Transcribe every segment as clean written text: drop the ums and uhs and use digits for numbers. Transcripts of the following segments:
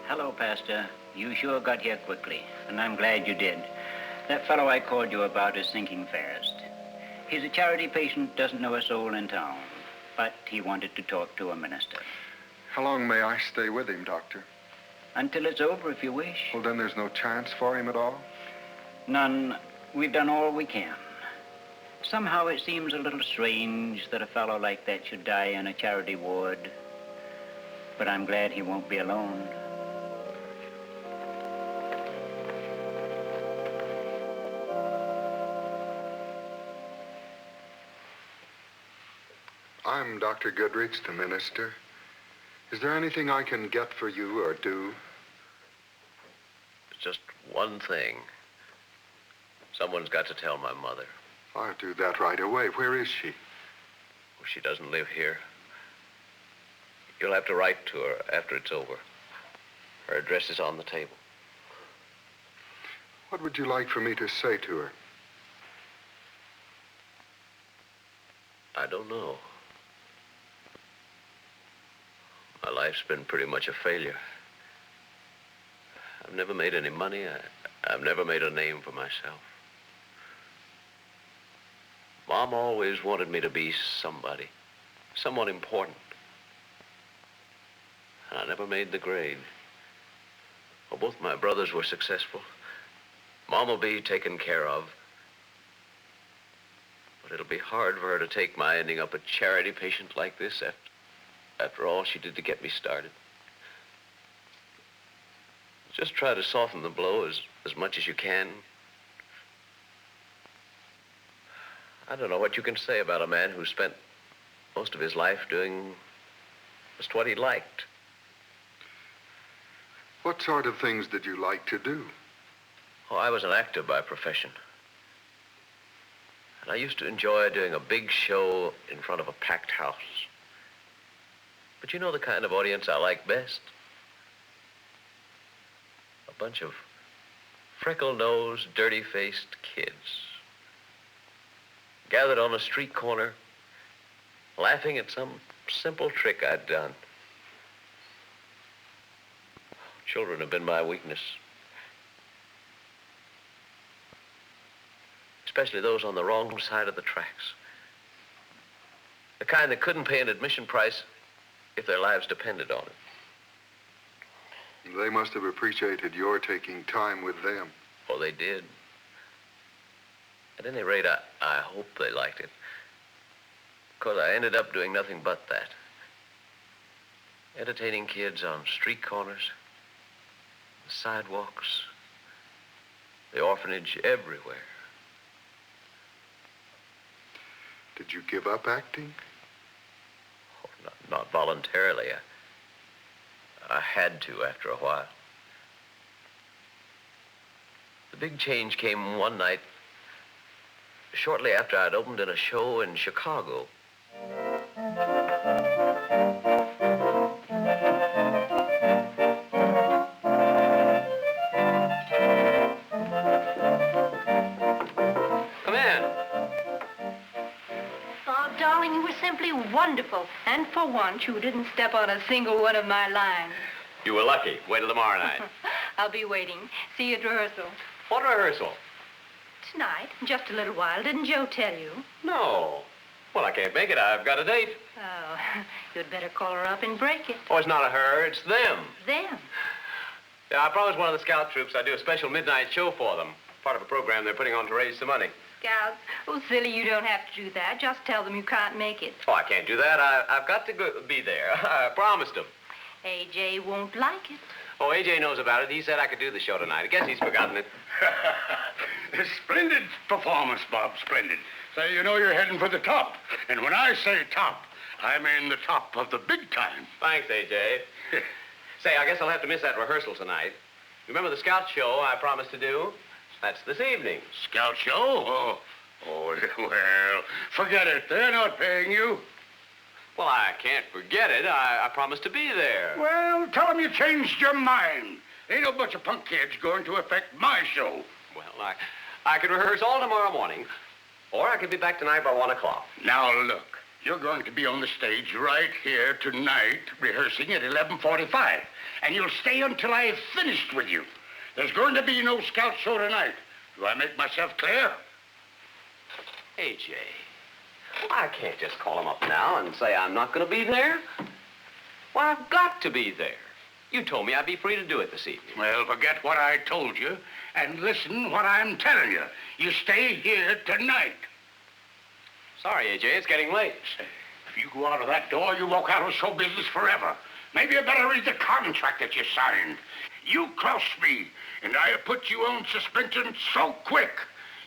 Hello, Pastor. You sure got here quickly, and I'm glad you did. That fellow I called you about is sinking fast. He's a charity patient, doesn't know a soul in town, but he wanted to talk to a minister. How long may I stay with him, Doctor? Until it's over, if you wish. Well, then there's no chance for him at all? None. We've done all we can. Somehow it seems a little strange that a fellow like that should die in a charity ward. But I'm glad he won't be alone. I'm Dr. Goodrich, the minister. Is there anything I can get for you or do? It's just one thing. Someone's got to tell my mother. I'll do that right away. Where is she? Well, she doesn't live here. You'll have to write to her after it's over. Her address is on the table. What would you like for me to say to her? I don't know. My life's been pretty much a failure. I've never made any money. I've never made a name for myself. Mom always wanted me to be somebody, someone important. And I never made the grade. Well, both my brothers were successful. Mom will be taken care of. But it'll be hard for her to take my ending up a charity patient like this after all she did to get me started. Just try to soften the blow as much as you can. I don't know what you can say about a man who spent most of his life doing just what he liked. What sort of things did you like to do? Oh, I was an actor by profession. And I used to enjoy doing a big show in front of a packed house. But you know the kind of audience I like best? A bunch of freckle-nosed, dirty-faced kids gathered on a street corner, laughing at some simple trick I'd done. Children have been my weakness. Especially those on the wrong side of the tracks. The kind that couldn't pay an admission price if their lives depended on it. They must have appreciated your taking time with them. Oh, they did. At any rate, I hope they liked it. Because I ended up doing nothing but that. Entertaining kids on street corners, the sidewalks, the orphanage, everywhere. Did you give up acting? Oh, not voluntarily. I had to after a while. The big change came one night shortly after I'd opened in a show in Chicago. Come in. Oh, darling, you were simply wonderful. And for once, you didn't step on a single one of my lines. You were lucky. Wait till tomorrow night. I'll be waiting. See you at rehearsal. What rehearsal? Tonight, in just a little while. Didn't Joe tell you? No. Well, I can't make it. I've got a date. Oh, you'd better call her up and break it. Oh, it's not a her. It's them. Them? Yeah, I promised one of the scout troops I'd do a special midnight show for them. Part of a program they're putting on to raise some money. Scouts? Oh, silly, you don't have to do that. Just tell them you can't make it. Oh, I can't do that. I've got to be there. I promised him. A.J. won't like it. Oh, A.J. knows about it. He said I could do the show tonight. I guess he's forgotten it. Splendid performance, Bob, splendid. Say, you know you're heading for the top. And when I say top, I mean the top of the big time. Thanks, A.J. Say, I guess I'll have to miss that rehearsal tonight. Remember the scout show I promised to do? That's this evening. Scout show? Oh, well, forget it. They're not paying you. Well, I can't forget it. I promised to be there. Well, tell them you changed your mind. Ain't no bunch of punk kids going to affect my show. Well, I could rehearse all tomorrow morning, or I could be back tonight by 1 o'clock. Now, look, You're going to be on the stage right here tonight, rehearsing at 11:45. And you'll stay until I have finished with you. There's going to be no scout show tonight. Do I make myself clear? AJ, I can't just call him up now and say I'm not going to be there. Well, I've got to be there. You told me I'd be free to do it this evening. Well, forget what I told you and listen what I'm telling you. You stay here tonight. Sorry, AJ, it's getting late. If you go out of that door, you walk out of show business forever. Maybe you better read the contract that you signed. You crossed me, and I have put you on suspension so quick,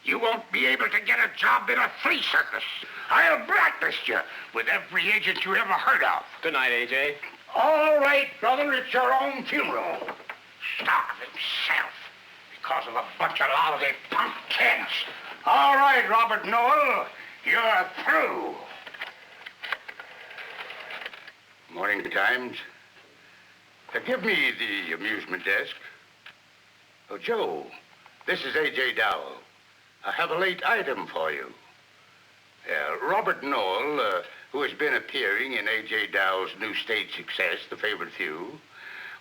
you won't be able to get a job in a flea circus. I'll blacklist you with every agent you ever heard of. Good night, AJ. All right, brother, it's your own funeral. Starve himself because of a bunch of lousy pumpkins. All right, Robert Noel, you're through. Morning, Times. Give me the amusement desk. Oh, Joe, this is A.J. Dowell. I have a late item for you. Robert Noel, who has been appearing in A.J. Dowell's new stage success, The Favorite Few,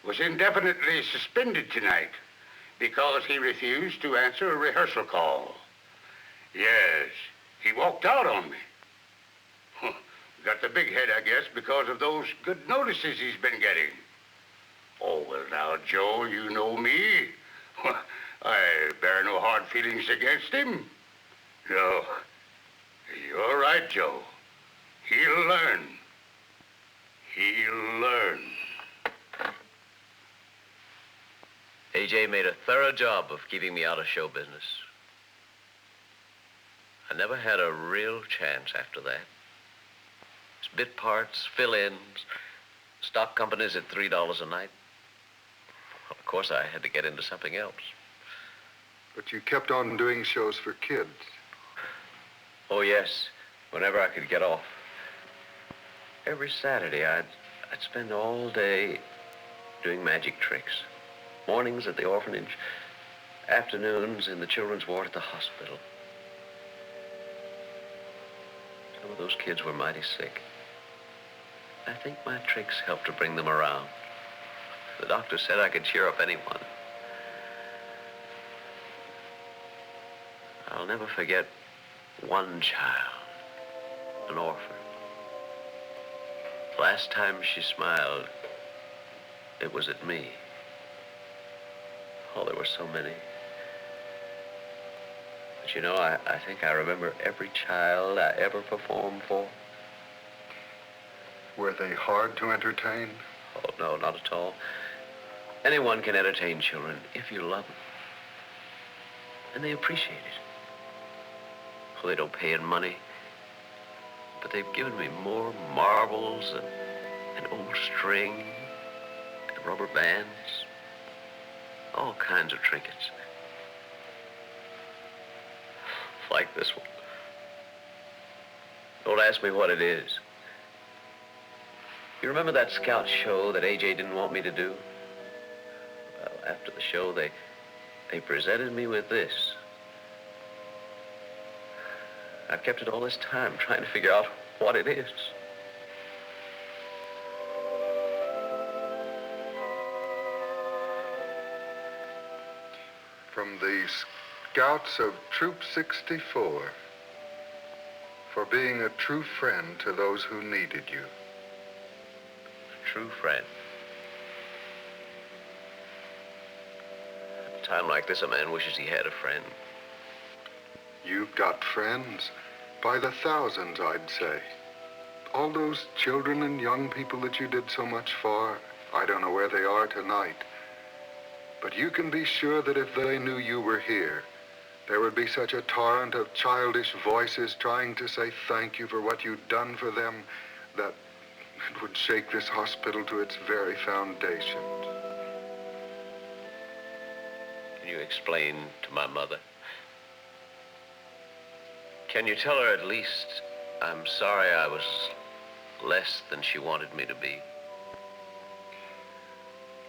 was indefinitely suspended tonight because he refused to answer a rehearsal call. Yes, he walked out on me. Got the big head, I guess, because of those good notices he's been getting. Oh, well, now, Joe, you know me. I bear no hard feelings against him. No, you're right, Joe. He'll learn. He'll learn. AJ made a thorough job of keeping me out of show business. I never had a real chance after that. It's bit parts, fill-ins, stock companies at $3 a night. Of course, I had to get into something else. But you kept on doing shows for kids. Oh, yes, whenever I could get off. Every Saturday, I'd spend all day doing magic tricks. Mornings at the orphanage, afternoons in the children's ward at the hospital. Some of those kids were mighty sick. I think my tricks helped to bring them around. The doctor said I could cheer up anyone. I'll never forget one child, an orphan. Last time she smiled, it was at me. Oh, there were so many. But you know, I think I remember every child I ever performed for. Were they hard to entertain? Oh, no, not at all. Anyone can entertain children if you love them. And they appreciate it. Oh, they don't pay in money. But they've given me more marbles and old string and rubber bands. All kinds of trinkets. Like this one. Don't ask me what it is. You remember that scout show that A.J. didn't want me to do? Well, after the show, they presented me with this. I've kept it all this time trying to figure out what it is. From the Scouts of Troop 64, for being a true friend to those who needed you. True friend. At a time like this, a man wishes he had a friend. You've got friends by the thousands, I'd say. All those children and young people that you did so much for, I don't know where they are tonight. But you can be sure that if they knew you were here, there would be such a torrent of childish voices trying to say thank you for what you'd done for them that it would shake this hospital to its very foundations. Can you explain to my mother? Can you tell her at least I'm sorry I was less than she wanted me to be?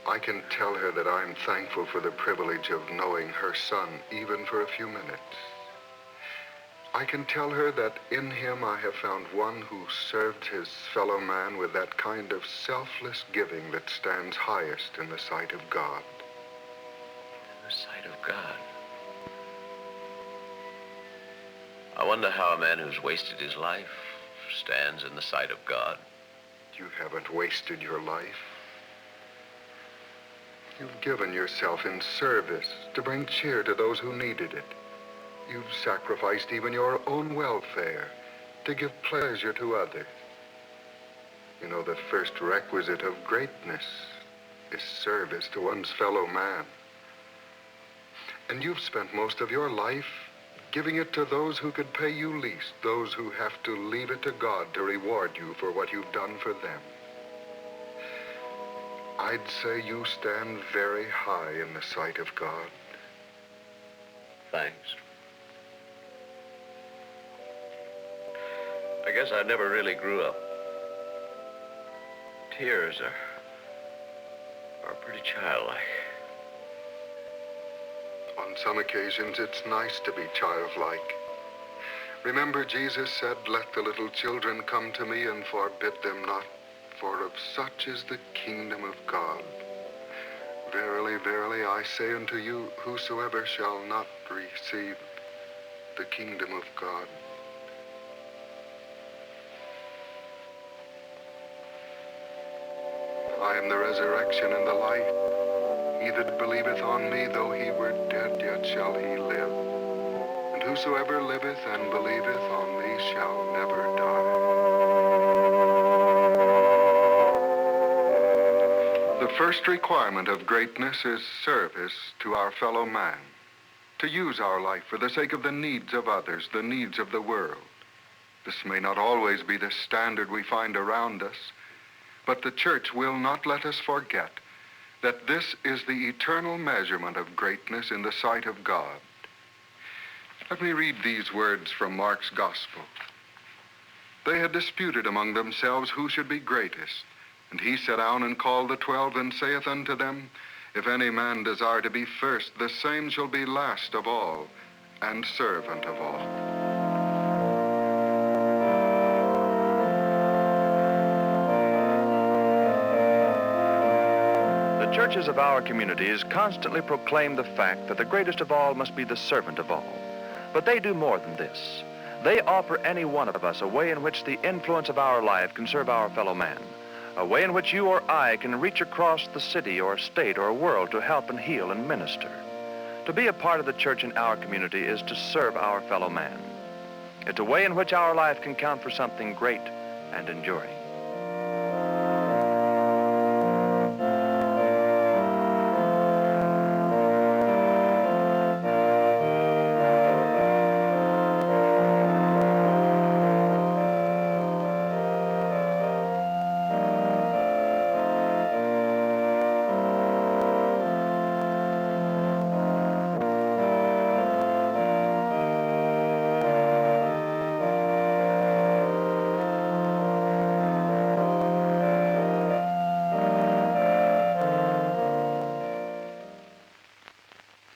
I can tell her that I'm thankful for the privilege of knowing her son, even for a few minutes. I can tell her that in him I have found one who served his fellow man with that kind of selfless giving that stands highest in the sight of God. In the sight of God. I wonder how a man who's wasted his life stands in the sight of God. You haven't wasted your life. You've given yourself in service to bring cheer to those who needed it. You've sacrificed even your own welfare to give pleasure to others. You know, the first requisite of greatness is service to one's fellow man. And you've spent most of your life giving it to those who could pay you least, those who have to leave it to God to reward you for what you've done for them. I'd say you stand very high in the sight of God. Thanks. I guess I never really grew up. Tears are pretty childlike. On some occasions, it's nice to be childlike. Remember, Jesus said, "Let the little children come to me and forbid them not, for of such is the kingdom of God. Verily, verily, I say unto you, whosoever shall not receive the kingdom of God." I am the resurrection and the life. He that believeth on me, though he were dead, yet shall he live. And whosoever liveth and believeth on me shall never die. The first requirement of greatness is service to our fellow man, to use our life for the sake of the needs of others, the needs of the world. This may not always be the standard we find around us, but the church will not let us forget that this is the eternal measurement of greatness in the sight of God. Let me read these words from Mark's Gospel. They had disputed among themselves who should be greatest. And he sat down and called the 12 and saith unto them, If any man desire to be first, the same shall be last of all, and servant of all. The churches of our communities constantly proclaim the fact that the greatest of all must be the servant of all. But they do more than this. They offer any one of us a way in which the influence of our life can serve our fellow man, a way in which you or I can reach across the city or state or world to help and heal and minister. To be a part of the church in our community is to serve our fellow man. It's a way in which our life can count for something great and enduring.